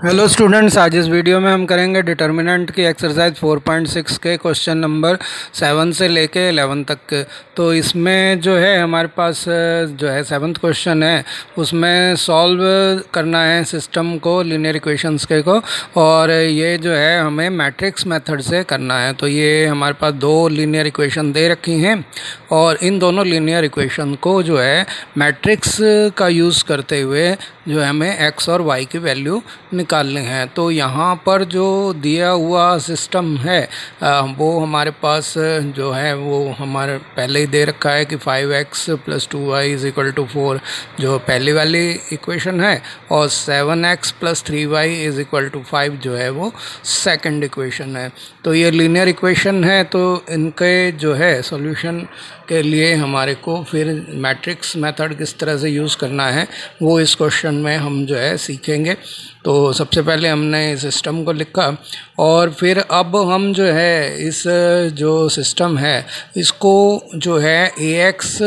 Hello students, आज इस video में हम करेंगे डिटर्मिनेंट की एक्सरसाइज 4.6 के क्वेश्चन नंबर 7 से लेके 11 तक के। तो इसमें जो है हमारे पास जो है 7th क्वेश्चन है, उसमें सॉल्व करना है सिस्टम को, लीनियर इक्वेशंस के को, और ये जो है हमें मैट्रिक्स मेथड से करना है। तो ये हमारे पास दो लीनियर इक्वेशन दे रखी हैं और इन दोनों लीनियर इक्वेशन को जो है मैट्रिक्स का यूज़ करते हुए जो है हमें एक्स और वाई की वैल्यू निकालने हैं। तो यहाँ पर जो दिया हुआ सिस्टम है वो हमारे पास जो है वो हमारे पहले ही दे रखा है कि 5x + 2y = 4 जो पहली वाली इक्वेशन है, और 7x + 3y = 5 जो है वो सेकंड इक्वेशन है। तो ये लीनियर इक्वेशन है, तो इनके जो है सॉल्यूशन के लिए हमारे को फिर मैट्रिक्स मेथड किस तरह से यूज़ करना है वो इस क्वेश्चन में हम जो है सीखेंगे। तो सबसे पहले हमने सिस्टम को लिखा और फिर अब हम जो है इस जो सिस्टम है इसको जो है ax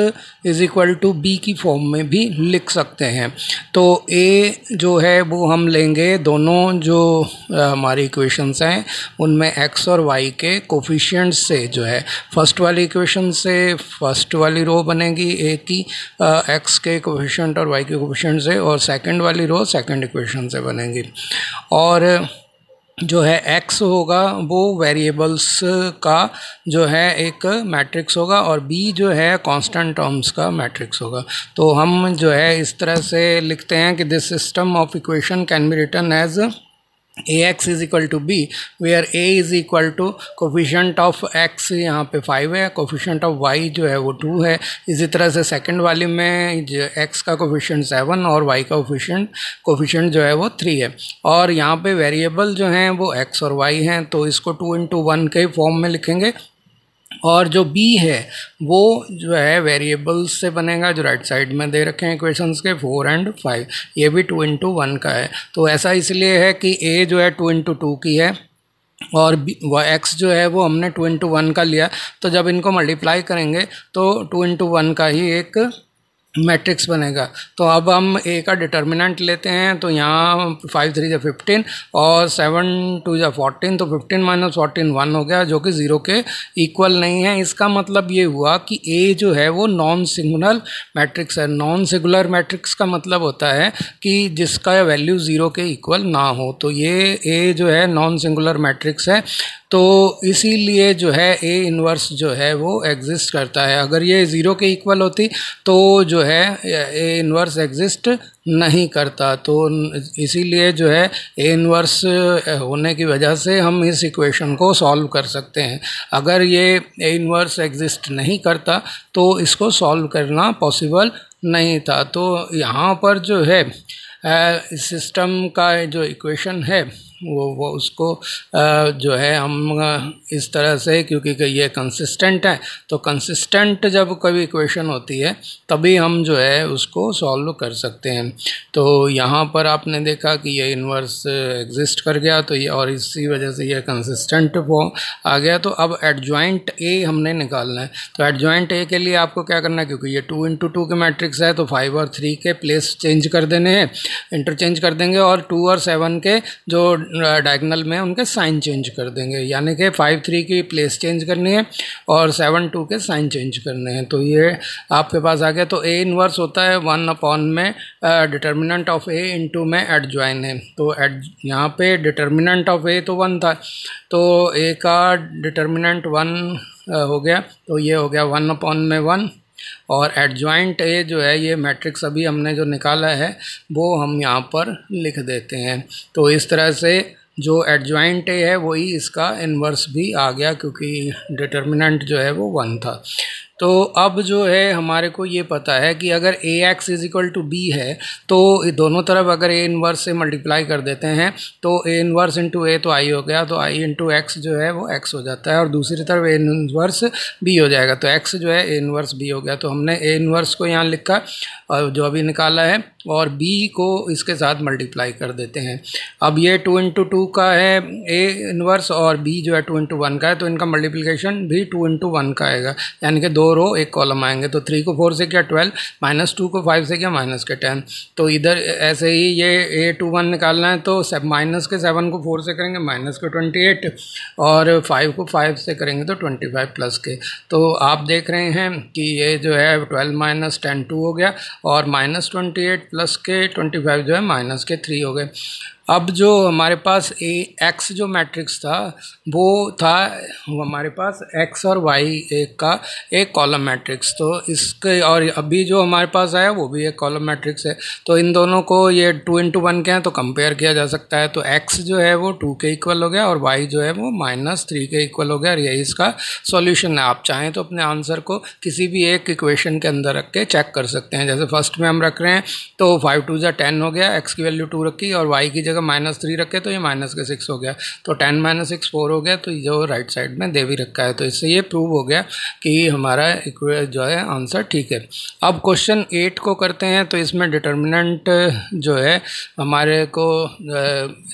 = b की फॉर्म में भी लिख सकते हैं। तो a जो है वो हम लेंगे दोनों जो हमारी इक्वेशंस हैं उनमें x और y के कोफिशिएंट्स से, जो है फर्स्ट वाली इक्वेशन से फर्स्ट वाली रो बनेगी a की x के कोफिशिएंट और y के कोफिशिएंट से, और सेकंड वाली रो सेकंड इक्वेशन से बनेगी। और जो है x होगा वो वेरिएबल्स का जो है एक मैट्रिक्स होगा और b जो है कांस्टेंट टर्म्स का मैट्रिक्स होगा। तो हम जो है इस तरह से लिखते हैं कि this system of equation can be written as ax = b where a coefficient of x यहाँ पे 5 है, कोफिशिएंट ऑफ y जो है वो 2 है। इसी तरह से सेकंड वाली में x का कोफिशिएंट 7 और y का कोफिशिएंट जो है वो 3 है, और यहाँ पे वेरिएबल जो हैं वो x और y हैं, तो इसको 2 × 1 के फॉर्म में लिखेंगे। और जो b है वो जो है वेरिएबल्स से बनेगा जो राइट साइड में दे रखे हैं इक्वेशंस के 4 और 5, ये भी 2 × 1 का है। तो ऐसा इसलिए है कि a जो है 2 × 2 की है और x जो है वो हमने 2 × 1 का लिया, तो जब इनको मल्टीप्लाई करेंगे तो 2 × 1 का ही एक मैट्रिक्स बनेगा। तो अब हम a का डिटर्मिनेंट लेते हैं, तो यहाँ 5 × 3 = 15 और 7 × 2 = 14, तो 15 - 14 1 हो गया, जो कि 0 के इक्वल नहीं है। इसका मतलब ये हुआ कि a जो है वो नॉन सिंगुलर मैट्रिक्स है। नॉन सिंगुलर मैट्रिक्स का मतलब होता है कि जिसका वैल्यू 0 के इक्वल ना हो, तो ये a जो है नॉन सिंगुलर मैट्रिक्स है। तो इसीलिए जो है a इन्वर्स जो है वो एग्जिस्ट करता है। अगर ये 0 के इक्वल होती तो जो है a इन्वर्स एग्जिस्ट नहीं करता। तो इसीलिए जो है a इन्वर्स होने की वजह से हम इस इक्वेशन को सॉल्व कर सकते हैं। अगर ये a इन्वर्स एग्जिस्ट नहीं करता तो इसको सॉल्व करना पॉसिबल नहीं था। तो यहाँ पर जो है इस सिस्टम का जो इक्वेशन है वो उसको जो है हम इस तरह से, क्योंकि ये कंसिस्टेंट है, तो कंसिस्टेंट जब कोई इक्वेशन होती है तभी हम जो है उसको सॉल्व कर सकते हैं। तो यहाँ पर आपने देखा कि ये इन्वर्स एग्जिस्ट कर गया, तो ये और इसी वजह से ये कंसिस्टेंट फॉर्म आ गया। तो अब एडजॉइंट a हमने निकालना है। तो एडजॉइंट a के लिए आपको क्या करना है, क्योंकि ये 2 × 2 के मैट्रिक्स है, तो 5 और 3 के प्लेस चेंज कर देने हैं, इंटरचेंज कर देंगे, और 2 और 7 के जो डायगोनल में उनके साइन चेंज कर देंगे, यानी कि 5 3 की प्लेस चेंज करनी है और 7 2 के साइन चेंज करने हैं। तो ये आपके पास आ गया। तो a इन्वर्स होता है 1 में डिटर्मिनेंट ऑफ a × में एडजॉइन है। तो यहाँ पे डिटर्मिनेंट ऑफ a तो 1 था, तो a का डिटर्मिनेंट 1 हो गया, तो ये हो गया 1 में 1, और एडजॉइंट a जो है ये मैट्रिक्स अभी हमने जो निकाला है वो हम यहाँ पर लिख देते हैं। तो इस तरह से जो एडजॉइंट a है वही इसका इन्वर्स भी आ गया, क्योंकि डिटर्मिनेंट जो है वो 1 था। तो अब जो है हमारे को ये पता है कि अगर ax = b है तो दोनों तरफ अगर a इन्वर्स से मल्टीप्लाई कर देते हैं तो a इन्वर्स × a तो i हो गया, तो i × x जो है वो x हो जाता है, और दूसरी तरफ a इन्वर्स b हो जाएगा, तो x जो है a इन्वर्स b हो गया। तो हमने a इन्वर्स को यहाँ लिखा और जो अभी निकाला है, और b को इसके साथ मल्टीप्लाई कर देते हैं। अब ये 2 इंटू 2 का है a इन्वर्स और b जो है 2 इंटू 1 का है, तो इनका मल्टीप्लिकेशन भी 2 इंटू 1 का आएगा, यानी कि 2 रो 1 कॉलम आएंगे। तो 3 को 4 से किया 12, -2 को 5 से किया -10। तो इधर ऐसे ही ये a 2 1 निकालना है, तो माइनस के 7 को 4 से करेंगे माइनस के 28 और 5 को 5 से करेंगे तो 25 प्लस के। तो आप देख रहे हैं कि ये जो है 12 माइनस 10 2 हो गया और -28 प्लस के 25 जो है माइनस के 3 हो गए। अब जो हमारे पास एक्स जो मैट्रिक्स था वो था हमारे पास एक्स और वाई का एक कॉलम मैट्रिक्स, तो इसके और अभी जो हमारे पास आया वो भी एक कॉलम मैट्रिक्स है। तो इन दोनों को ये 2 इंटू 1 के हैं तो कंपेयर किया जा सकता है। तो एक्स जो है वो 2 के इक्वल हो गया और वाई जो है वो -3 के इक्वल हो गया और यही इसका सॉल्यूशन है। आप चाहें तो अपने आंसर को किसी भी एक इक्वेशन के अंदर रख के चेक कर सकते हैं। जैसे फर्स्ट में हम रख रहे हैं तो 5 2 जा 10 हो गया, एक्स की वैल्यू 2 रखी और वाई की जगह -3 रखे तो ये -6 हो गया, तो 10 - 6 4 हो गया, तो जो राइट साइड में दे भी रखा है। तो इससे ये प्रूव हो गया कि हमारा जो है आंसर ठीक है। अब क्वेश्चन 8 को करते हैं। तो इसमें डिटर्मिनेंट जो है हमारे को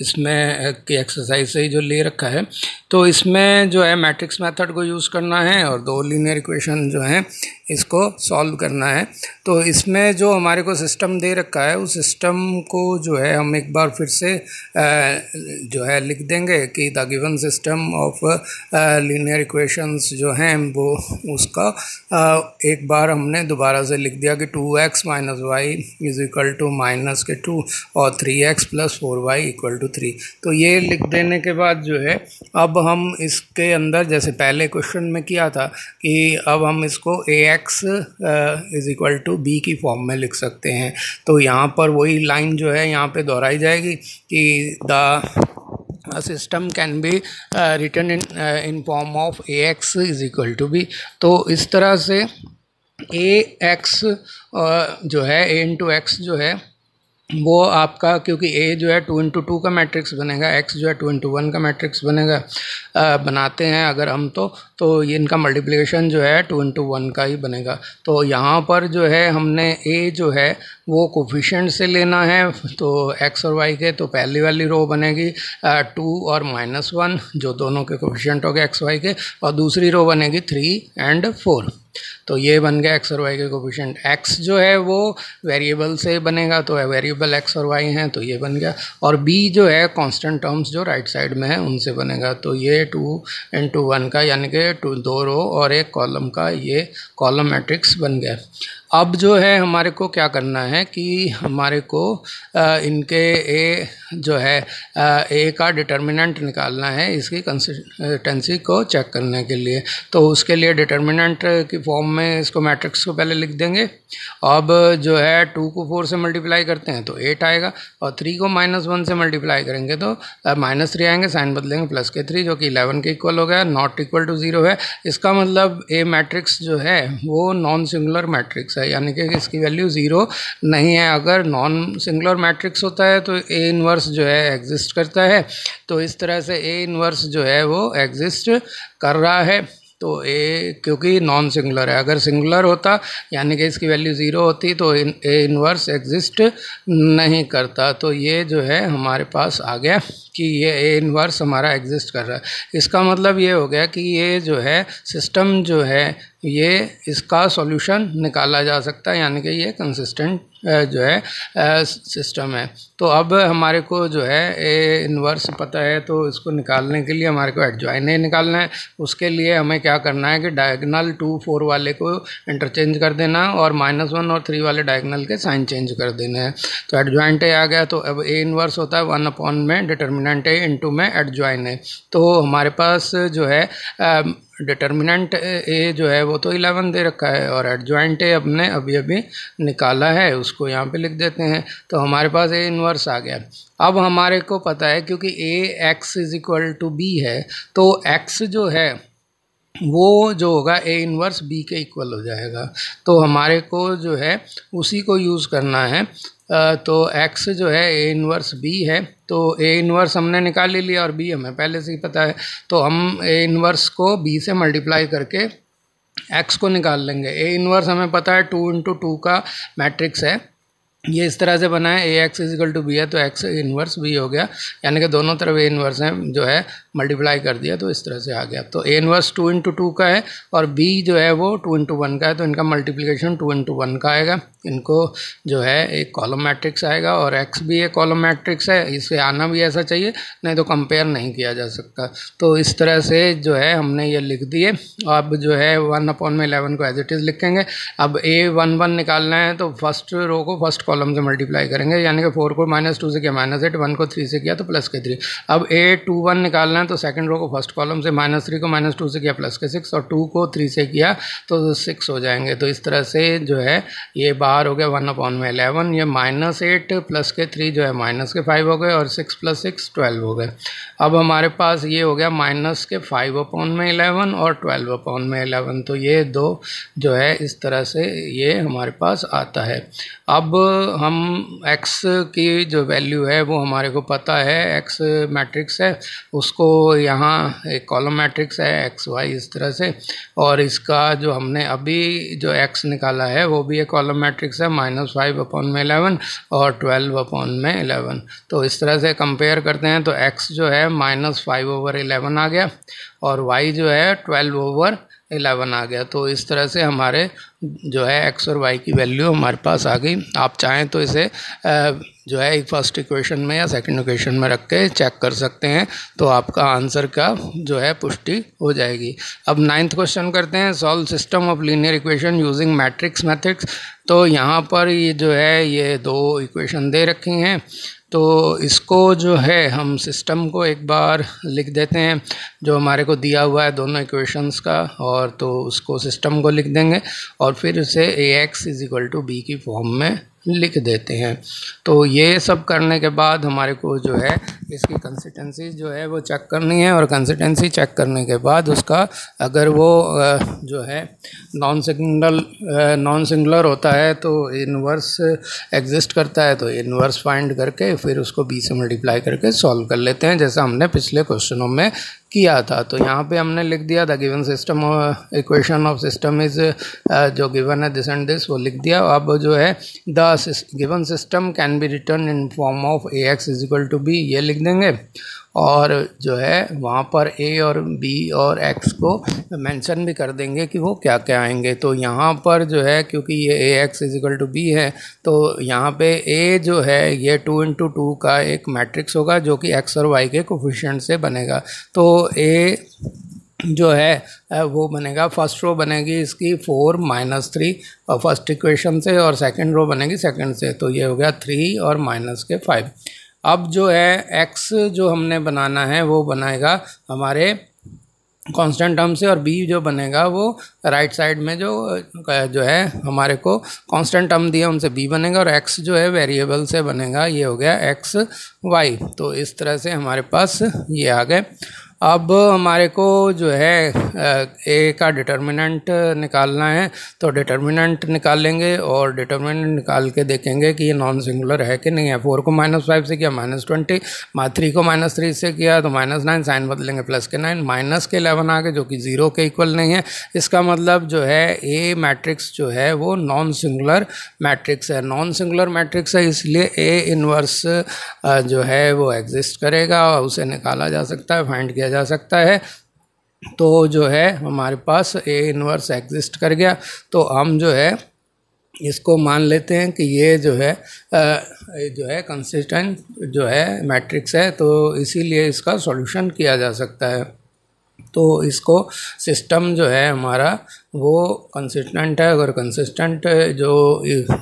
इसमें की एक्सरसाइज से ही जो ले रखा है, तो इसमें जो है मैट्रिक्स मेथड को यूज़ करना है और 2 लीनियर इक्वेशन जो हैं इसको सॉल्व करना है। तो इसमें जो हमारे को सिस्टम दे रखा है उस सिस्टम को जो है हम एक बार फिर से जो है लिख देंगे कि the given system of linear equations जो हैं वो उसका एक बार हमने दोबारा से लिख दिया कि 2x - y = -2 और 3x + 4y = 3। तो ये लिख देने के बाद जो है अब हम इसके अंदर जैसे पहले क्वेश्चन में किया था कि अब हम इसको ax = b की फॉर्म में लिख सकते हैं। तो यहाँ पर वही लाइन जो है यहाँ पे दोहराई जाएगी कि the system can be written in form of ax = b। तो इस तरह से ax जो है a × x जो है वो आपका, क्योंकि a जो है 2 इंटू 2 का मैट्रिक्स बनेगा, x जो है 2 इंटू 1 का मैट्रिक्स बनेगा, बनाते हैं अगर हम तो ये इनका मल्टीप्लिकेशन जो है 2 इंटू 1 का ही बनेगा। तो यहाँ पर जो है हमने a जो है वो कोफिशिएंट से लेना है, तो x और y के, तो पहली वाली रो बनेगी 2 और -1 जो दोनों के कोफिशिएंट हो गए x y के, और दूसरी रो बनेगी 3 और 4। तो ये बन गया x और y के कोफिशिएंट। x जो है वो वेरिएबल से बनेगा, तो वेरिएबल x और y हैं तो ये बन गया, और b जो है कांस्टेंट टर्म्स जो राइट साइड में है उनसे बनेगा। तो ये 2 इंटू 1 का यानी कि 2 रो और 1 कॉलम का ये कॉलम मैट्रिक्स बन गया। अब जो है हमारे को क्या करना है कि हमारे को इनके a जो है a का डिटर्मिनेंट निकालना है इसकी कंसिस्टेंसी को चेक करने के लिए। तो उसके लिए डिटर्मिनेंट की फॉर्म में इसको मैट्रिक्स को पहले लिख देंगे। अब जो है 2 को 4 से मल्टीप्लाई करते हैं तो 8 आएगा, और 3 को -1 से मल्टीप्लाई करेंगे तो -3 आएंगे, साइन बदलेंगे प्लस के 3 जो कि 11 के इक्वल हो गया, नॉट इक्वल टू 0 है। इसका मतलब a मैट्रिक्स जो है वो नॉन सिंगुलर मैट्रिक्स है, यानी कि इसकी वैल्यू 0 नहीं है। अगर नॉन सिंगुलर मैट्रिक्स होता है तो a इन्वर्स जो है एग्जिस्ट करता है, तो इस तरह से a इन्वर्स जो है वो एग्जिस्ट कर रहा है। तो a क्योंकि नॉन सिंगुलर है, अगर सिंगुलर होता यानी कि इसकी वैल्यू 0 होती तो a इन्वर्स एग्जिस्ट नहीं करता। तो ये जो है हमारे पास आ गया कि ये a इन्वर्स हमारा एग्जिस्ट कर रहा है। इसका मतलब ये हो गया कि ये जो है सिस्टम जो है ये इसका सॉल्यूशन निकाला जा सकता है, यानी कि ये कंसिस्टेंट जो है सिस्टम है। तो अब हमारे को जो है a इन्वर्स पता है, तो इसको निकालने के लिए हमारे को एडजॉइन a निकालना है। उसके लिए हमें क्या करना है कि डायगोनल 2 4 वाले को इंटरचेंज कर देना और -1 और 3 वाले डायगोनल के साइन चेंज कर देने हैं। तो एडजॉइंट a आ गया, तो अब a इन्वर्स होता है 1 में डिटर्मिनेंट a इंटू में एडजॉइन a। तो हमारे पास जो है डिटर्मिनेंट a जो है वो तो 11 दे रखा है और एडजॉइंट a अपने अभी निकाला है, उसको यहाँ पे लिख देते हैं। तो हमारे पास a इन्वर्स आ गया। अब हमारे को पता है क्योंकि ax = b है, तो x जो है वो जो होगा a इन्वर्स b के इक्वल हो जाएगा। तो हमारे को जो है उसी को यूज़ करना है। तो x जो है a इन्वर्स b है, तो a इन्वर्स हमने निकाल ही लिया और b हमें पहले से ही पता है, तो हम a इन्वर्स को b से मल्टीप्लाई करके x को निकाल लेंगे। a इन्वर्स हमें पता है 2 इंटू 2 का मैट्रिक्स है, ये इस तरह से बना है, ए एक्स इजिकल टू बी है तो एक्स इन्वर्स बी हो गया, यानी कि दोनों तरफ ए इन्वर्स है जो है मल्टीप्लाई कर दिया तो इस तरह से आ गया। तो ए इन्वर्स 2 इंटू 2 का है और बी जो है वो 2 इंटू 1 का है, तो इनका मल्टीप्लिकेशन 2 इंटू 1 का आएगा। इनको जो है एक कॉलम मैट्रिक्स आएगा और एक्स भी एक कॉलम मैट्रिक्स है, इसे आना भी ऐसा चाहिए, नहीं तो कंपेयर नहीं किया जा सकता। तो इस तरह से जो है हमने ये लिख दिए। अब जो है 1/11 को एज इट इज़ लिखेंगे। अब A11 निकालना है तो फर्स्ट रो को फर्स्ट कॉलम से मल्टीप्लाई करेंगे, यानी कि 4 को -2 से किया -8, 1 को 3 से किया तो +3। अब A21 निकालना है तो सेकंड रो को फर्स्ट कॉलम से -3 को -2 से किया +6 और 2 को 3 से किया तो 6 हो जाएंगे। तो इस तरह से जो है ये बाहर हो गया 1/11, ये -8 +3 जो है -5 हो गए और 6 + 6 12 हो गए। अब हमारे पास ये हो गया -5/11 और 12/11, तो ये दो जो है इस तरह से ये हमारे पास आता है। अब हम x की जो वैल्यू है वो हमारे को पता है, x मैट्रिक्स है, उसको यहाँ एक कॉलम मैट्रिक्स है x y इस तरह से, और इसका जो हमने अभी जो x निकाला है वो भी एक कॉलम मैट्रिक्स है -5/11 और 12/11। तो इस तरह से कंपेयर करते हैं तो x जो है -5/11 आ गया और y जो है 12/11 आ गया। तो इस तरह से हमारे जो है x और y की वैल्यू हमारे पास आ गई। आप चाहें तो इसे जो है फर्स्ट इक्वेशन में या सेकंड इक्वेशन में रख के चेक कर सकते हैं, तो आपका आंसर का जो है पुष्टि हो जाएगी। अब 9th क्वेश्चन करते हैं, solve system of linear equation using matrix methods. तो यहाँ पर ये जो है ये दो इक्वेशन दे रखी हैं, तो इसको जो है हम सिस्टम को एक बार लिख देते हैं जो हमारे को दिया हुआ है दोनों इक्वेशंस का, और तो उसको सिस्टम को लिख देंगे और फिर उसे ax = b की फॉर्म में लिख देते हैं। तो ये सब करने के बाद हमारे को जो है इसकी कंसिस्टेंसी जो है वो चेक करनी है, और कंसिस्टेंसी चेक करने के बाद उसका अगर वो जो है नॉन सिंगुलर होता है तो इन्वर्स एग्जिस्ट करता है, तो इन्वर्स फाइंड करके फिर उसको b से मल्टीप्लाई करके सॉल्व कर लेते हैं, जैसा हमने पिछले क्वेश्चनों में किया था। तो यहाँ पे हमने लिख दिया the given system equation of system is जो गिवन है दिस एंड दिस, वो लिख दिया। अब जो है the given system can B return in form of ax = b, ये लिख देंगे, और जो है वहाँ पर a और b और x को मेंशन भी कर देंगे कि वो क्या क्या आएंगे। तो यहाँ पर जो है क्योंकि ये ax = b है तो यहाँ पे a जो है ये 2 इंटू 2 का एक मैट्रिक्स होगा जो कि x और y के कोफिशिएंट से बनेगा। तो a जो है वो बनेगा, फर्स्ट रो बनेगी इसकी 4 - 3 और फर्स्ट इक्वेशन से, और सेकंड रो बनेगी सेकंड से, तो ये हो गया 3 और -5। अब जो है x जो हमने बनाना है वो बनाएगा हमारे कांस्टेंट टर्म से, और b जो बनेगा वो राइट साइड में जो है हमारे को कांस्टेंट टर्म दिया उनसे b बनेगा, और x जो है वेरिएबल से बनेगा, ये हो गया x y। तो इस तरह से हमारे पास ये आ गए। अब हमारे को जो है a का डिटर्मिनेंट निकालना है, तो डिटर्मिनेंट निकालेंगे और डिटर्मिनेंट निकाल के देखेंगे कि ये नॉन सिंगुलर है कि नहीं है। 4 को -5 से किया -20, 3 को -3 से किया तो -9, साइन बदलेंगे प्लस के 9, माइनस के 11 आ गए जो कि 0 के इक्वल नहीं है। इसका मतलब जो है a मैट्रिक्स जो है वो नॉन सिंगुलर मैट्रिक्स है। नॉन सिंगुलर मैट्रिक्स है इसलिए a इन्वर्स जो है वो एग्जिस्ट करेगा, उसे निकाला जा सकता है, फाइंड किया जा सकता है। तो जो है हमारे पास a इन्वर्स एग्जिस्ट कर गया, तो हम जो है इसको मान लेते हैं कि ये जो है कंसिस्टेंट जो है मैट्रिक्स है, तो इसीलिए इसका सॉल्यूशन किया जा सकता है। तो इसको सिस्टम जो है हमारा वो कंसिस्टेंट है, अगर कंसिस्टेंट जो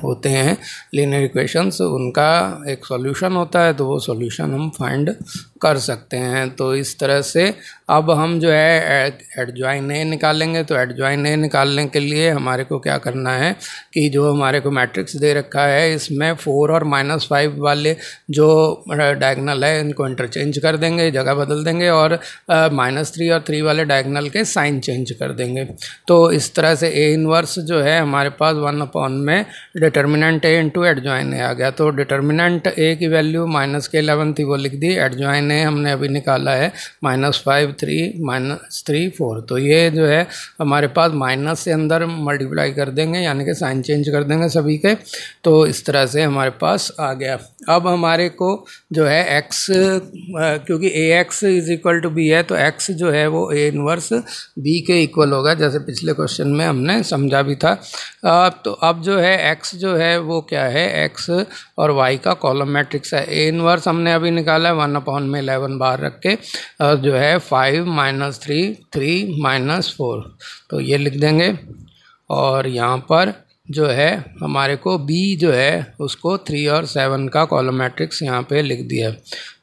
होते हैं लीनियर इक्वेशंस उनका एक सॉल्यूशन होता है, तो वो सॉल्यूशन हम फाइंड कर सकते हैं। तो इस तरह से अब हम जो है एडजॉइन ए निकालेंगे। तो एडजॉइन ए निकालने के लिए हमारे को क्या करना है कि जो हमारे को मैट्रिक्स दे रखा है इसमें 4 और -5 वाले जो डायगनल है इनको इंटरचेंज कर देंगे, जगह बदल देंगे, और -3 और 3 वाले डायगनल के साइन चेंज कर देंगे। तो इस तरह से ए इनवर्स जो है हमारे पास 1 अपॉन में डिटर्मिनेंट ए इंटू एडजॉइन ए आ गया। तो डिटर्मिनेंट ए की वैल्यू -11 थी, वो लिख दी। एडजॉइन ए हमने अभी निकाला है -5 3 -3 4। तो ये जो है हमारे पास माइनस से अंदर मल्टीप्लाई कर देंगे, यानी कि साइन चेंज कर देंगे सभी के। तो इस तरह से हमारे पास आ गया। अब हमारे को जो है x, क्योंकि a x is equal to b है, तो x जो है वो ए इनवर्स b के इक्वल होगा, जैसे पिछले क्वेश्चन में हमने समझा भी था। तो अब जो है x जो है वो क्या है, x और y का कॉलम मैट्रिक्स है। ए इनवर्स हमने अभी निकाला है 1 अपॉन में 11 बाहर रख के, जो है 5 -3 3 -4, तो ये लिख देंगे। और यहाँ पर जो है हमारे को b जो है उसको 3 और 7 का कॉलम मैट्रिक्स यहाँ पे लिख दिया।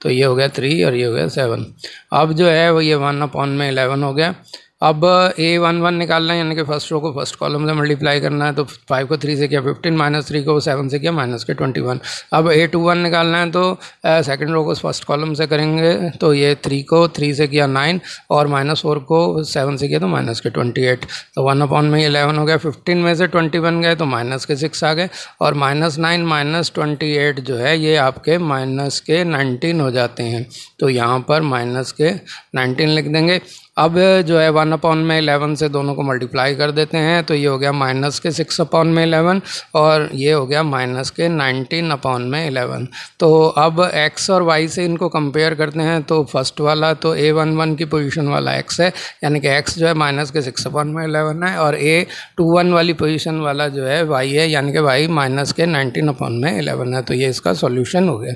तो ये हो गया 3 और ये हो गया 7। अब जो है वो ये 1 अपॉन में 11 हो गया। अब a11 निकालना है, यानी कि फर्स्ट रो को फर्स्ट कॉलम से मल्टीप्लाई करना है। तो 5 को 3 से किया 15, -3 को 7 से किया -21। अब a21 निकालना है, तो सेकंड रो को फर्स्ट कॉलम से करेंगे। तो ये 3 को 3 से किया 9 और -4 को 7 से किया तो -28। तो 1 अपॉन में 11 हो गया। 15 में से 20 गए तो -6 आ गए, और -9 -28 जो है ये आपके -19 हो जाते हैं। तो यहाँ पर -19 लिख देंगे। अब जो है 1 अपॉन में 11 से दोनों को मल्टीप्लाई कर देते हैं, तो ये हो गया -6 अपॉन में 11 और ये हो गया -19 अपॉन में 11। तो अब x और y से इनको कंपेयर करते हैं, तो फर्स्ट वाला तो a11 की पोजीशन वाला x है, यानी कि x जो है -6 अपॉन में 11 है, और a21 वाली पोजीशन वाला जो है y है, यानी कि y -19 अपॉन में 11 है। तो ये इसका सॉल्यूशन हो गया।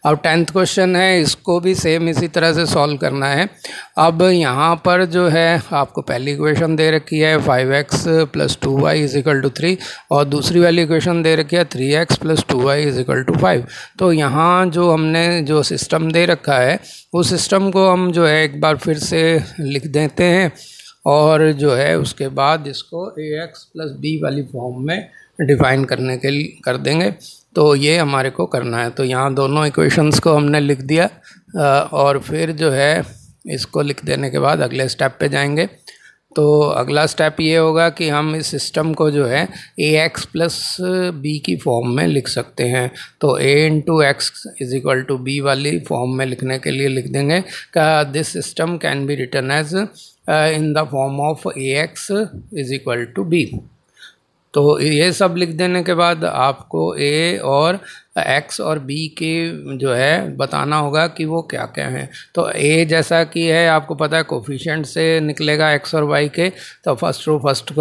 अब 10th क्वेश्चन है, इसको भी सेम इसी तरह से सॉल्व करना है। अब यहाँ पर जो है आपको पहली इक्वेशन दे रखी है 5x + 2y = 3, और दूसरी वाली इक्वेशन दे रखी है 3x + 2y = 5। तो यहाँ जो हमने जो सिस्टम दे रखा है उस सिस्टम को हम जो है एक बार फिर से लिख देते हैं, और जो है उसके बाद इसको ax + b वाली फॉर्म में डिफ़ाइन करने के लिए कर देंगे। तो ये हमारे को करना है। तो यहाँ दोनों इक्वेशंस को हमने लिख दिया, और फिर जो है इसको लिख देने के बाद अगले स्टेप पे जाएंगे। तो अगला स्टेप ये होगा कि हम इस सिस्टम को जो है ax + b की फॉर्म में लिख सकते हैं। तो a × x = b वाली फॉर्म में लिखने के लिए लिख देंगे कि this system can be written as in the form of ax = b। तो ये सब लिख देने के बाद आपको a और x और b के जो है बताना होगा कि वो क्या क्या हैं। तो a जैसा कि है आपको पता है कोफिशिएंट से निकलेगा x और y के, तो फर्स्ट रो फर्स्ट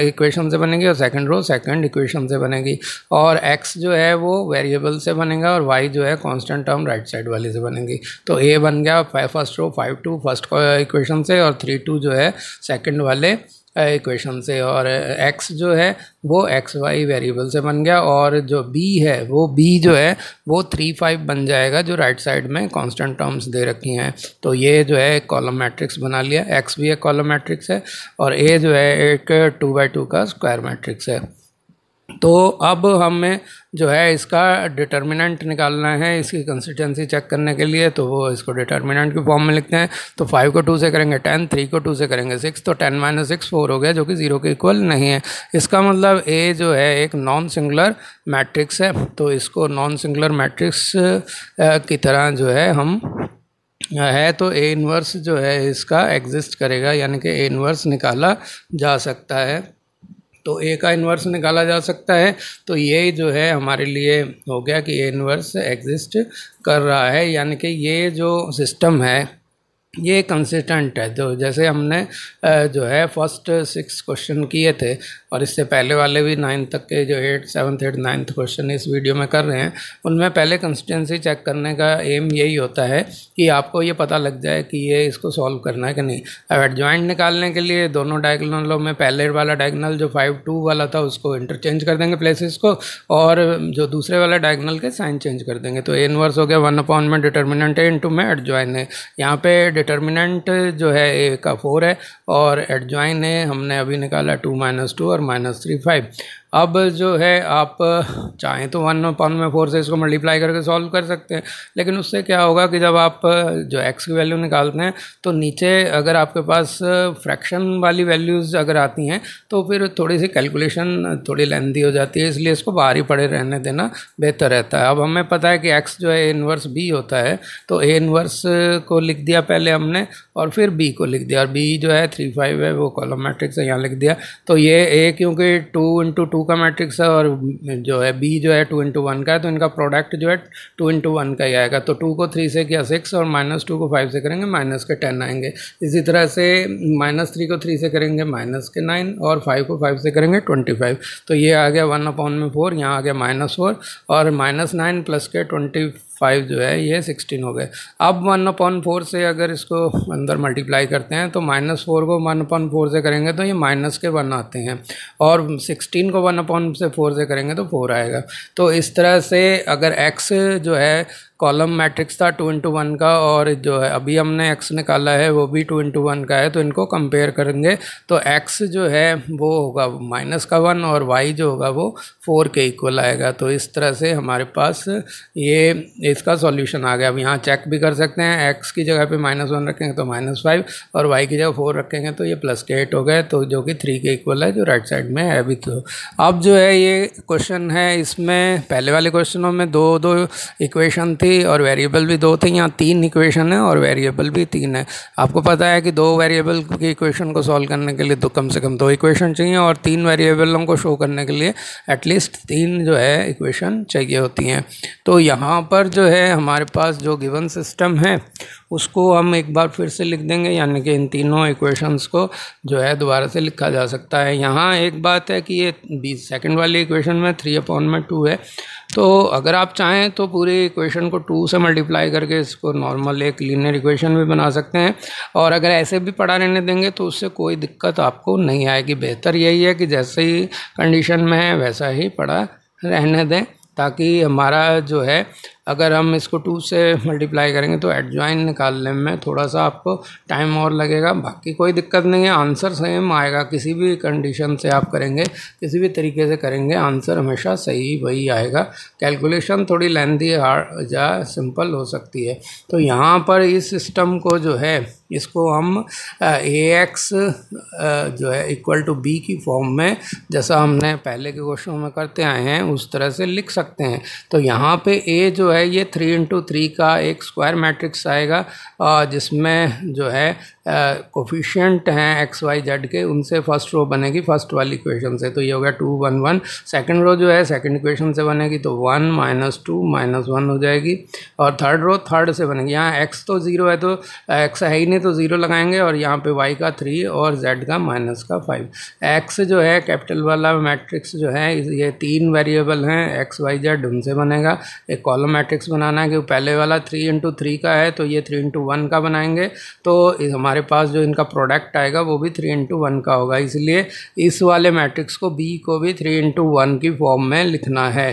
इक्वेशन से बनेगी और सेकंड रो सेकंड इक्वेशन से बनेगी, और x जो है वो वेरिएबल से बनेगा और y जो है कांस्टेंट टर्म राइट साइड वाली से बनेगी। तो a बन गया फर्स्ट रो 5 2 फर्स्ट इक्वेशन से, और 3 2 जो है सेकंड वाले इक्वेशन से, और x जो है वो एक्स वाई वेरिएबल से बन गया, और जो b है वो b जो है वो 3 5 बन जाएगा जो राइट साइड में कांस्टेंट टर्म्स दे रखी हैं। तो ये जो है एक कॉलम मैट्रिक्स बना लिया, x भी एक कॉलम मैट्रिक्स है और a जो है एक 2×2 का स्क्वायर मैट्रिक्स है। तो अब हमें जो है इसका डिटर्मिनेंट निकालना है इसकी कंसिस्टेंसी चेक करने के लिए, तो वो इसको डिटर्मिनेंट की फॉर्म में लिखते हैं। तो 5 को 2 से करेंगे 10, 3 को 2 से करेंगे 6, तो 10 - 6 4 हो गया, जो कि 0 के इक्वल नहीं है। इसका मतलब A जो है एक नॉन सिंगुलर मैट्रिक्स है, तो इसको नॉन सिंगुलर मैट्रिक्स की तरह जो है हम है, तो A इनवर्स जो है इसका एग्जिस्ट करेगा, यानी कि A इनवर्स निकाला जा सकता है। तो A का इन्वर्स निकाला जा सकता है। तो ये जो है हमारे लिए हो गया कि A इन्वर्स एग्जिस्ट कर रहा है, यानी कि ये जो सिस्टम है ये कंसिस्टेंट है। तो जैसे हमने जो है फर्स्ट 6 क्वेश्चन किए थे, और इससे पहले वाले भी 9 तक के जो 8 7 8 9th क्वेश्चन इस वीडियो में कर रहे हैं, उनमें पहले कंसिस्टेंसी चेक करने का एम यही होता है कि आपको ये पता लग जाए कि ये इसको सॉल्व करना है कि नहीं। अब एडजॉइंट निकालने के लिए दोनों डायगोनलों में पहले वाला डायगोनल जो 5 2 वाला था उसको इंटरचेंज कर देंगे प्लेसेस को, और जो दूसरे वाला डायगोनल के साइन चेंज कर देंगे। तो A इनवर्स हो गया 1 अपॉन में डिटर्मिनेंट A इंटू में एडजॉइन है। यहाँ पे डिटर्मिनेंट जो है A का 4 है और एडजॉइन है हमने अभी निकाला 2 - 2 और -3 5। अब जो है आप चाहें तो 1/4 से इसको मल्टीप्लाई करके सॉल्व कर सकते हैं, लेकिन उससे क्या होगा कि जब आप जो x की वैल्यू निकालते हैं तो नीचे अगर आपके पास फ्रैक्शन वाली वैल्यूज़ अगर आती हैं तो फिर थोड़ी सी कैलकुलेशन थोड़ी लेंथी हो जाती है, इसलिए इसको बाहर ही पड़े रहने देना बेहतर रहता है। अब हमें पता है कि x जो है a इनवर्स b होता है, तो a इनवर्स को लिख दिया पहले हमने और फिर b को लिख दिया, और b जो है 3 5 है वो कॉलम मैट्रिक्स है, यहाँ लिख दिया। तो ये a क्योंकि 2 × 2 का मैट्रिक्स है और जो है b जो है 2 × 1 का है, तो इनका प्रोडक्ट जो है 2 × 1 का ही आएगा। तो 2 को 3 से किया 6 और -2 को 5 से करेंगे माइनस के 10 आएंगे। इसी तरह से -3 को 3 से करेंगे माइनस के 9 और 5 को 5 से करेंगे 25। तो ये आ गया 1/4, यहाँ आ गया -4 और -9 प्लस के 25 जो है ये 16 हो गए। अब 1/4 से अगर इसको अंदर मल्टीप्लाई करते हैं तो -4 को 1/4 से करेंगे तो ये -1 आते हैं, और 16 को 1/4 से करेंगे तो 4 आएगा। तो इस तरह से अगर x जो है कॉलम मैट्रिक्स था 2 × 1 का, और जो है अभी हमने x निकाला है वो भी 2 × 1 का है, तो इनको कंपेयर करेंगे तो x जो है वो होगा -1 और y जो होगा वो 4 के इक्वल आएगा। तो इस तरह से हमारे पास ये इसका सॉल्यूशन आ गया। अब यहाँ चेक भी कर सकते हैं, x की जगह पे -1 रखेंगे तो -5 और y की जगह 4 रखेंगे तो ये +8 हो गए, तो जो कि 3 के इक्वल है, जो राइट साइड में है अभी। तो अब जो है ये क्वेश्चन है, इसमें पहले वाले क्वेश्चनों में दो इक्वेशन थी और वेरिएबल भी 2 थे, यहाँ 3 इक्वेशन है और वेरिएबल भी 3 है। आपको पता है कि 2 वेरिएबल की इक्वेशन को सॉल्व करने के लिए तो कम से कम 2 इक्वेशन चाहिए, और 3 वेरिएबलों को शो करने के लिए एटलीस्ट 3 जो है इक्वेशन चाहिए होती हैं। तो यहाँ पर जो है हमारे पास जो गिवन सिस्टम है उसको हम एक बार फिर से लिख देंगे, यानी कि इन तीनों इक्वेशंस को जो है दोबारा से लिखा जा सकता है। यहाँ एक बात है कि ये सेकंड वाली इक्वेशन में 3/2 है, तो अगर आप चाहें तो पूरी इक्वेशन को 2 से मल्टीप्लाई करके इसको नॉर्मल एक लीनियर इक्वेशन भी बना सकते हैं, और अगर ऐसे भी पड़ा रहने देंगे तो उससे कोई दिक्कत आपको नहीं आएगी। बेहतर यही है कि जैसे ही कंडीशन में है वैसा ही पड़ा रहने दें, ताकि हमारा जो है अगर हम इसको 2 से मल्टीप्लाई करेंगे तो एडजॉइन निकालने में थोड़ा सा आपको टाइम और लगेगा। बाकी कोई दिक्कत नहीं है, आंसर सेम आएगा। किसी भी कंडीशन से आप करेंगे, किसी भी तरीके से करेंगे, आंसर हमेशा सही वही आएगा। कैलकुलेशन थोड़ी लेंथी हार्ड या सिंपल हो सकती है। तो यहाँ पर इस सिस्टम को जो है इसको हम ax जो है = b की फॉर्म में, जैसा हमने पहले के क्वेश्चन में करते आए हैं उस तरह से लिख सकते हैं। तो यहाँ पे a जो है ये 3 × 3 का एक स्क्वायर मैट्रिक्स आएगा, जिसमें जो है कोफिशिएंट हैं x y z के, उनसे फर्स्ट रो बनेगी फर्स्ट वाली इक्वेशन से, तो ये हो गया 2 1 1। सेकंड रो जो है सेकंड इक्वेशन से बनेगी तो 1 -2 -1 हो जाएगी, और थर्ड रो थर्ड से बनेगी। यहाँ x तो 0 है तो x है ही नहीं तो 0 लगाएंगे, और यहाँ पे y का 3 और z का -5। x जो है कैपिटल वाला मैट्रिक्स जो है ये 3 वेरिएबल हैं x y z, उनसे बनेगा। एक कॉलम मैट्रिक्स बनाना है कि पहले वाला 3 × 3 का है तो ये 3 × 1 का बनाएंगे, तो हमारे पास जो इनका प्रोडक्ट आएगा वो भी 3 × 1 का होगा। इसलिए इस वाले मैट्रिक्स को b को भी 3 × 1 की फॉर्म में लिखना है।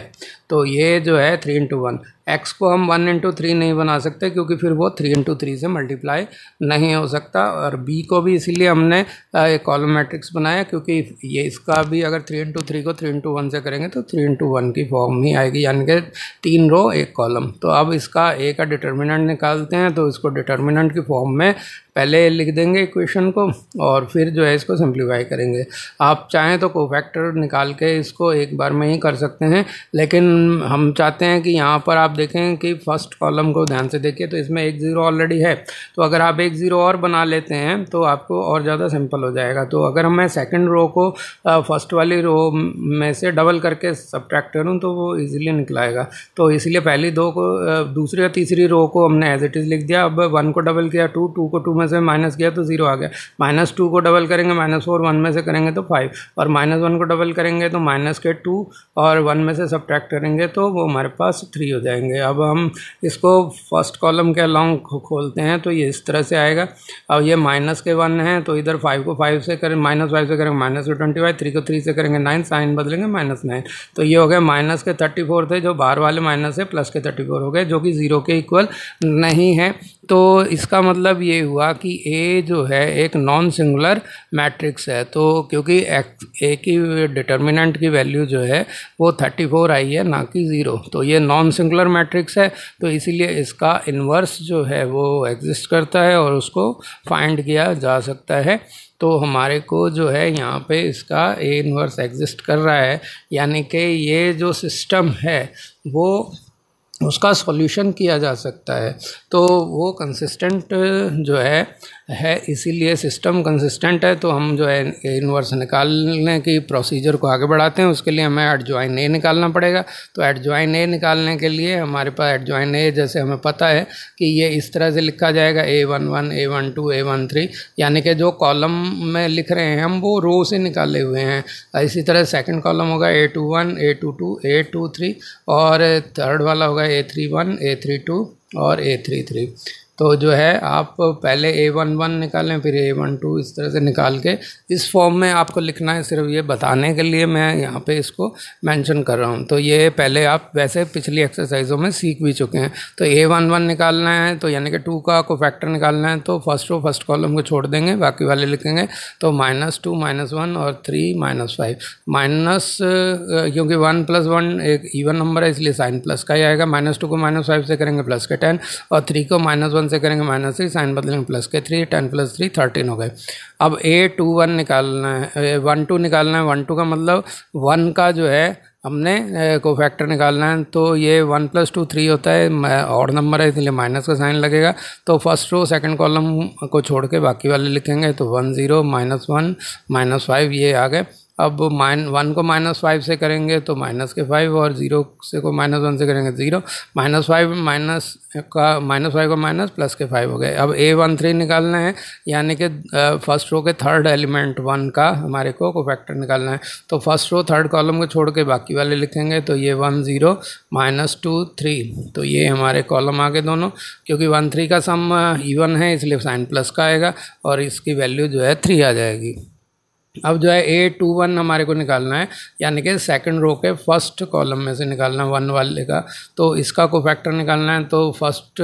तो ये जो है 3 × 1, x को हम 1 × 3 नहीं बना सकते क्योंकि फिर वो 3 × 3 से मल्टीप्लाई नहीं हो सकता, और b को भी इसीलिए हमने एक कॉलम मैट्रिक्स बनाया क्योंकि ये इसका भी अगर 3 × 3 को 3 × 1 से करेंगे तो 3 × 1 की फॉर्म ही आएगी, यानी कि 3 रो 1 कॉलम। तो अब इसका a का डिटर्मिनेंट निकालते हैं, तो इसको डिटर्मिनेंट की फॉर्म में पहले लिख देंगे इक्वेशन को और फिर जो है इसको सिंप्लीफाई करेंगे। आप चाहें तो कोफैक्टर निकाल के इसको एक बार में ही कर सकते हैं, लेकिन हम चाहते हैं कि यहाँ पर आप देखें कि फर्स्ट कॉलम को ध्यान से देखिए तो इसमें 1 0 ऑलरेडी है, तो अगर आप 1 0 और बना लेते हैं तो आपको और ज़्यादा सिंपल हो जाएगा। तो अगर मैं सेकंड रो को फर्स्ट वाली रो में से डबल करके सब्ट्रैक्ट करूँ तो वो इजीली निकलाएगा, तो इसलिए पहली 2 को दूसरी और तीसरी रो को हमने एज इट इज़ लिख दिया। अब 1 को डबल किया 2, 2 को 2 में से माइनस किया तो 0 आ गया, -2 को डबल करेंगे -4, 1 में से करेंगे तो 5, और -1 को डबल करेंगे तो -2 और 1 में से सब्ट्रैक्ट करेंगे करेंगे तो वो हमारे पास 3 हो जाएंगे। अब हम इसको फर्स्ट कॉलम के अलॉन्ग खोलते हैं तो ये इस तरह से आएगा। अब ये माइनस के 1 हैं तो इधर 5 को 5 से करें, -5 से करेंगे -25, 3 को 3 से करेंगे 9, साइन बदलेंगे -9, तो ये हो गए माइनस के 34 थे, जो बाहर वाले माइनस है, प्लस के 34 हो गए, जो कि 0 के इक्वल नहीं है। तो इसका मतलब ये हुआ कि ए जो है एक नॉन सिंगुलर मैट्रिक्स है। तो क्योंकि ए की डिटर्मिनेंट की वैल्यू जो है वो 34 आई है, ना कि 0, तो ये नॉन सिंगुलर मैट्रिक्स है, तो इसीलिए इसका इन्वर्स जो है वो एग्जिस्ट करता है और उसको फाइंड किया जा सकता है। तो हमारे को जो है यहाँ पे इसका ए इन्वर्स एग्जिस्ट कर रहा है, यानी कि ये जो सिस्टम है वो उसका सॉल्यूशन किया जा सकता है। तो वो कंसिस्टेंट जो है इसीलिए सिस्टम कंसिस्टेंट है। तो हम जो है इन्वर्स निकालने की प्रोसीजर को आगे बढ़ाते हैं। उसके लिए हमें एडजॉइन ए निकालना पड़ेगा। तो एडजॉइन ए निकालने के लिए हमारे पास एडजॉइन ए जैसे हमें पता है कि ये इस तरह से लिखा जाएगा A11, A12, A13, यानी कि जो कॉलम में लिख रहे हैं हम वो रो से निकाले हुए हैं। इसी तरह सेकंड कॉलम होगा A21, A22, A23 और थर्ड वाला होगा A31, A32 और A33। तो जो है आप पहले A11 निकालें, फिर A12, इस तरह से निकाल के इस फॉर्म में आपको लिखना है। सिर्फ ये बताने के लिए मैं यहाँ पे इसको मेंशन कर रहा हूँ। तो ये पहले आप वैसे पिछली एक्सरसाइजों में सीख भी चुके हैं। तो A11 निकालना है, तो यानी कि 2 का कोफैक्टर निकालना है, तो फर्स्ट रो फर्स्ट कॉलम को छोड़ देंगे, बाकी वाले लिखेंगे। तो -2, -1 और 3, -5 माइनस, क्योंकि 1 + 1 एक इवन नंबर है इसलिए साइन प्लस का ही आएगा। -2 को -5 से करेंगे प्लस के 10 और 3 को -1 से करेंगे -3, साइन बदलेंगे प्लस के 3, 10 + 3 13 हो गए। अब A21 निकालना है, 12 निकालना है। 12 का मतलब 1 का जो है हमने कोफैक्टर निकालना है। तो ये 1 + 2 3 होता है, ऑड नंबर है इसलिए माइनस का साइन लगेगा। तो फर्स्ट रो सेकंड कॉलम को छोड़ के बाकी वाले लिखेंगे। तो 1 0, -1, -5 ये आ गए। अब 1 को -5 से करेंगे तो -5 और 0 से को -1 से करेंगे 0, -5 को माइनस प्लस के 5 हो गए। अब A13 निकालना है, यानी कि फर्स्ट रो के थर्ड एलिमेंट 1 का हमारे को कोफैक्टर निकालना है। तो फर्स्ट रो थर्ड कॉलम को छोड़ के बाकी वाले लिखेंगे। तो ये 1 0, -2 3, तो ये हमारे कॉलम आ गए दोनों। क्योंकि 1 3 का सम इवन है इसलिए साइन प्लस का आएगा और इसकी वैल्यू जो है 3 आ जाएगी। अब जो है A21 हमारे को निकालना है, यानी कि सेकंड रो के फर्स्ट कॉलम में से निकालना है 1 वाले का। तो इसका कोफैक्टर निकालना है। तो फर्स्ट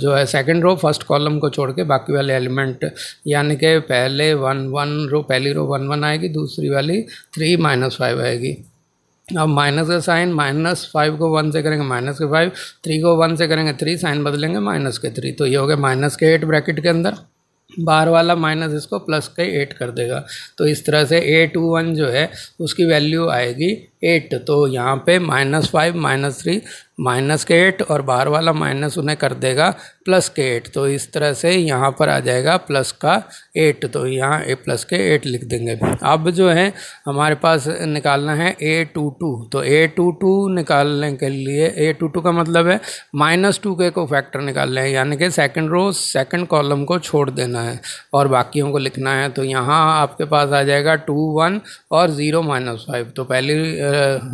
जो है सेकंड रो फर्स्ट कॉलम को छोड़ के बाकी वाले एलिमेंट, यानी कि पहले 1 रो पहली रो 1 1 आएगी, दूसरी वाली 3 -5 आएगी। अब माइनस का साइन, -5 को 1 से करेंगे -5, 3 को 1 से करेंगे 3, साइन बदलेंगे -3। तो ये हो गया -8 ब्रैकेट के अंदर, बाहर वाला माइनस इसको प्लस के 8 कर देगा। तो इस तरह से A21 जो है उसकी वैल्यू आएगी 8। तो यहाँ पे -5, -3, -8 और बाहर वाला माइनस उन्हें कर देगा प्लस के 8। तो इस तरह से यहाँ पर आ जाएगा प्लस का 8। तो यहाँ प्लस के 8 लिख देंगे। अब जो है हमारे पास निकालना है A22। तो A22 निकालने के लिए A22 का मतलब है -2 के कोफैक्टर निकालने हैं, यानी कि सेकंड रो सेकंड कॉलम को छोड़ देना है और बाकियों को लिखना है। तो यहाँ आपके पास आ जाएगा 2 1 और 0 -5। तो पहली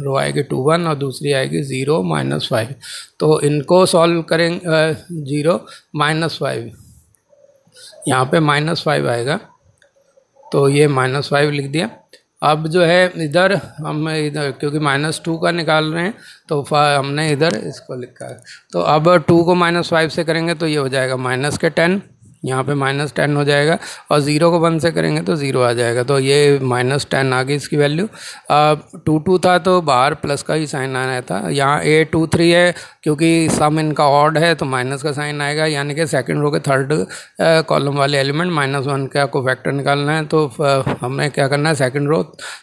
रो आएगी 2 1 और दूसरी आएगी 0 -5। तो इनको सॉल्व करेंगे 0 -5, यहाँ पे -5 आएगा। तो ये -5 लिख दिया। अब जो है इधर हम क्योंकि -2 का निकाल रहे हैं तो हमने इधर इसको लिखा है। तो अब 2 को -5 से करेंगे तो ये हो जाएगा -10, यहाँ पे -10 हो जाएगा और 0 को 1 से करेंगे तो 0 आ जाएगा। तो ये -10 आ गई इसकी वैल्यू। 2 2 था तो बाहर प्लस का ही साइन आना था। यहाँ A23 है, क्योंकि सम इनका ऑड है तो माइनस का साइन आएगा, यानी कि सेकंड रो के थर्ड कॉलम वाले एलिमेंट -1 का कोफैक्टर निकालना है। तो हमें क्या करना है, सेकंड रो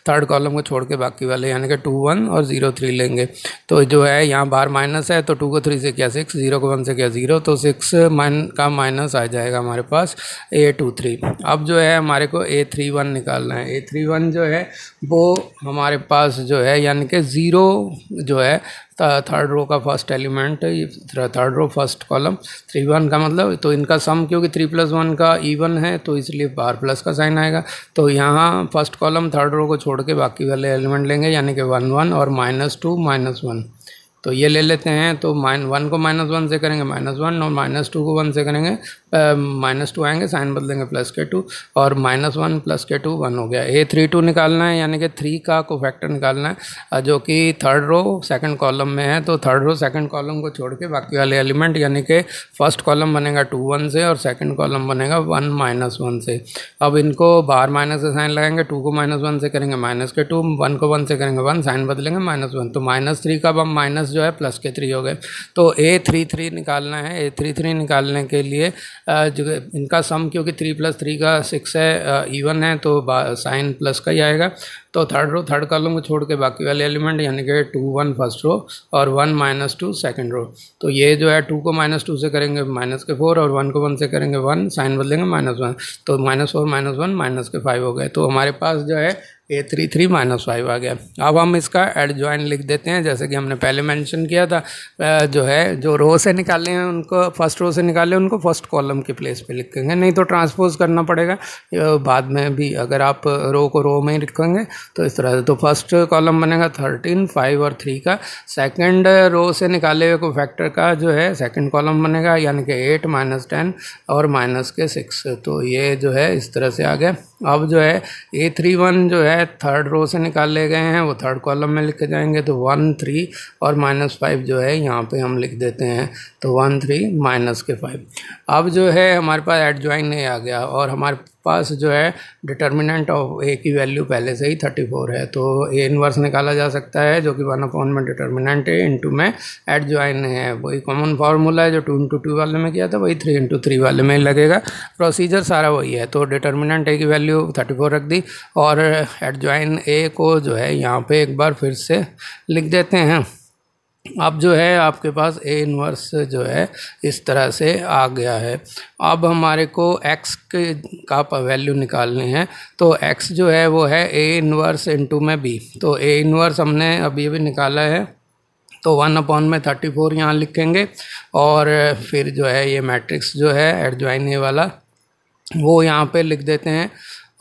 थर्ड कॉलम को छोड़ के बाकी वाले यानी कि 2 1 और 0 3 लेंगे। तो जो है यहाँ बाहर माइनस है तो 2 को 3 से किया 6, 0 को 1 से किया 0, तो 6 का माइनस आ जाएगा हमारे पास A23। अब जो है हमारे को A31 निकालना है। A31 जो है वो हमारे पास जो है यानी कि 0 जो है थर्ड रो का first element, third row first column 31 का मतलब, तो इनका सम क्योंकि 3 + 1 का इवन है तो इसलिए बाहर प्लस का साइन आएगा। तो यहाँ फर्स्ट कॉलम थर्ड रो को छोड़ के बाकी वाले एलिमेंट लेंगे यानी कि 1 1 और -2 -1। तो ये ले लेते हैं। तो -1 को -1 से करेंगे -1 और -2 को 1 से करेंगे -2 आएंगे, साइन बदलेंगे +2 और -1 +2 1 हो गया। A32 निकालना है यानी कि 3 का कोफैक्टर निकालना है जो कि थर्ड रो सेकंड कॉलम में है। तो थर्ड रो सेकंड कॉलम को छोड़ के बाकी वाले एलिमेंट यानी कि फर्स्ट कॉलम बनेगा 2 1 से और सेकंड कॉलम बनेगा 1 -1 से। अब इनको बाहर माइनस से साइन लगाएंगे, 2 को -1 से करेंगे -2, 1 को 1 से करेंगे 1, साइन बदलेंगे -1। तो -3 का अब माइनस जो है +3 हो गए। तो A33 निकालना है। A33 निकालने के लिए जो इनका सम क्योंकि 3 + 3 का 6 है, इवन है तो साइन प्लस का ही आएगा। तो थर्ड कॉलम को छोड़ के बाकी वाले एलिमेंट यानी कि 2 1 फर्स्ट रो और 1 -2 सेकंड रो। तो ये जो है 2 को -2 से करेंगे -4 और 1 को 1 से करेंगे 1, साइन बदलेंगे -1। तो -4 -1 -5 हो गए। तो हमारे पास जो है A33 -5 आ गया। अब हम इसका एडजॉइन लिख देते हैं जैसे कि हमने पहले मेंशन किया था। जो है जो रो से निकाले हैं उनको, फर्स्ट रो से निकाले उनको फर्स्ट कॉलम के प्लेस पे लिखेंगे, नहीं तो ट्रांसपोज करना पड़ेगा बाद में भी। अगर आप रो को रो में ही लिखेंगे तो इस तरह से। तो फर्स्ट कॉलम बनेगा 13 5 और 3 का। सेकंड रो से निकाले हुए कोफैक्टर का जो है सेकंड कॉलम बनेगा यानी कि 8 -10 और -6। तो ये जो है इस तरह से आ गया। अब जो है A31 जो है थर्ड रो से निकाले गए हैं वो थर्ड कॉलम में लिखे जाएंगे। तो 1 3 और -5 जो है यहाँ पे हम लिख देते हैं। तो 1 3 -5। अब जो है हमारे पास एडजॉइन A आ गया और हमारे पास जो है डिटर्मिनेंट ऑफ A की वैल्यू पहले से ही 34 है। तो A इनवर्स निकाला जा सकता है जो कि 1 में डिटर्मिनेंट A इंटू में एडजॉइन है। वही कॉमन फार्मूला है जो 2 × 2 वाले में किया था, वही 3 × 3 वाले में लगेगा। प्रोसीजर सारा वही है। तो डिटर्मिनेंट A की वैल्यू 34 रख दी और एडजॉइन A को जो है यहाँ पे एक बार फिर से लिख देते हैं। अब जो है आपके पास A इनवर्स जो है इस तरह से आ गया है। अब हमारे को x का वैल्यू निकालनी है। तो x जो है वो है A इनवर्स इंटू में B। तो A इनवर्स हमने अभी भी निकाला है तो 1/34 यहाँ लिखेंगे और फिर जो है ये मैट्रिक्स जो है एडजॉइन A वाला वो यहाँ पे लिख देते हैं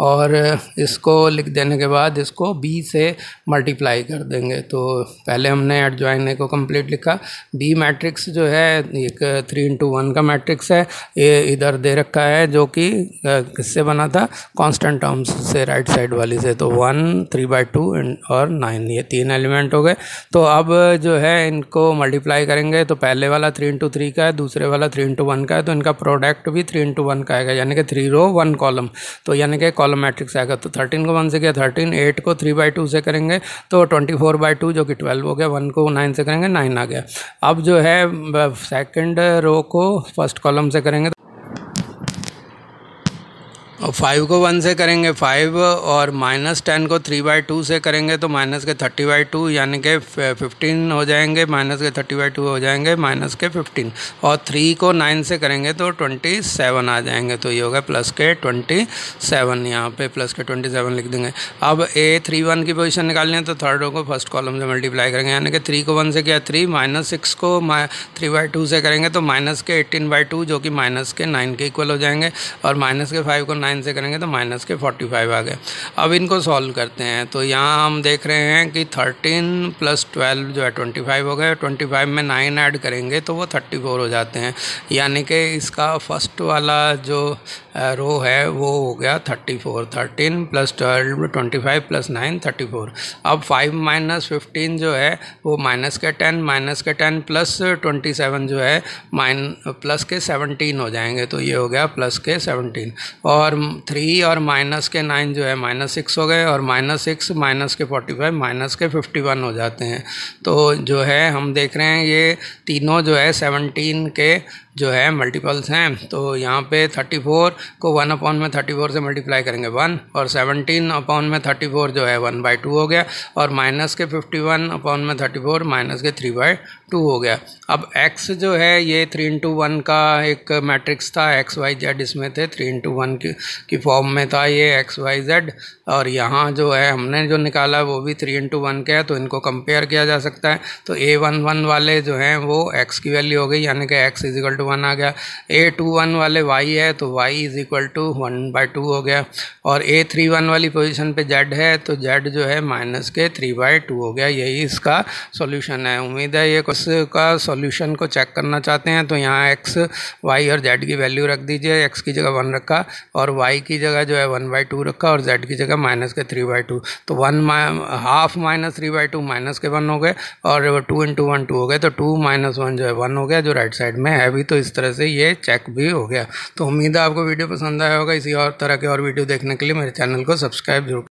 और इसको लिख देने के बाद इसको B से मल्टीप्लाई कर देंगे। तो पहले हमने एडजॉइन A को कंप्लीट लिखा। B मैट्रिक्स जो है एक 3 × 1 का मैट्रिक्स है। ये इधर दे रखा है जो कि किससे बना था, कांस्टेंट टर्म्स से, राइट साइड वाली से। तो 1 3/2 और 9 ये 3 एलिमेंट हो गए। तो अब जो है इनको मल्टीप्लाई करेंगे तो पहले वाला 3 × 3 का है, दूसरे वाला 3 × 1 का है। तो इनका प्रोडक्ट भी 3 × 1 का आएगा यानी कि 3 रो 1 कॉलम। तो यानी कि कॉलम मैट्रिक्स आएगा। तो 13 को 1 से किया 13, 8 को 3/2 से करेंगे तो 24/2 जो कि 12 हो गया, 1 को 9 से करेंगे 9 आ गया। अब जो है सेकंड रो को फर्स्ट कॉलम से करेंगे और 5 को 1 से करेंगे 5 और -10 को 3/2 से करेंगे तो -30/2 यानी कि 15 हो जाएंगे, -30/2 हो जाएंगे -15। और 3 को 9 से करेंगे तो 27 आ जाएंगे। तो ये होगा +27, यहाँ पे +27 लिख देंगे। अब A31 की पोजीशन निकालनी है तो थर्ड रो को फर्स्ट कॉलम से मल्टीप्लाई करेंगे यानी कि 3 को 1 से किया 3, -6 को 3/2 से करेंगे तो -18/2 जो कि -9 के इक्वल हो जाएंगे और -5 को 9 से करेंगे तो -45 आ गए। अब इनको सॉल्व करते हैं। तो यहाँ हम देख रहे हैं कि 13 + 12 जो है 25 हो गए। 25 में 9 ऐड करेंगे तो वो 34 हो जाते हैं यानी कि इसका फर्स्ट वाला जो रो है वो हो गया 34। 13 + 12 25 + 9 34। अब 5 - 15 जो है वो -10 प्लस 27 जो है +17 हो जाएंगे। तो ये हो गया +17 और 3 और -9 जो है -6 हो गए और -6 -45 -51 हो जाते हैं। तो जो है हम देख रहे हैं ये तीनों जो है 17 के जो है मल्टीपल्स हैं। तो यहाँ पे 34 को 1/34 से मल्टीप्लाई करेंगे 1, और 17/34 जो है 1/2 हो गया, और माइनस के 51/34 माइनस के 3/2 हो गया। अब x जो है ये 3 into 1 का एक मैट्रिक्स था, x y z इसमें थे, 3 into 1 की फॉर्म में था ये x y z, और यहाँ जो है हमने जो निकाला वो भी 3 into 1 का है, तो इनको कंपेयर किया जा सकता है। तो A11 वाले जो हैं वो x की वैल्यू हो गई, यानी कि x = 1 आ गया। A21 वाले y है तो y = 1/2 हो गया, और A31 वाली पोजीशन पे z है तो z जो है माइनस के 3/2 हो गया। यही इसका सॉल्यूशन है। उम्मीद है ये का सॉल्यूशन को चेक करना चाहते हैं तो यहाँ x y और z की वैल्यू रख दीजिए। x की जगह 1 रखा और y की जगह जो है 1/2 रखा और z की जगह माइनस के 3/2, तो 1/2 माइनस 3/2 माइनस के 1 हो गए, और 2 into 1 2 हो गए, तो 2 - 1 जो है 1 हो गया जो राइट साइड में है भी। तो इस तरह से ये चेक भी हो गया। तो उम्मीद है आपको वीडियो पसंद आया होगा। इसी और तरह के और वीडियो देखने के लिए मेरे चैनल को सब्सक्राइब जरूर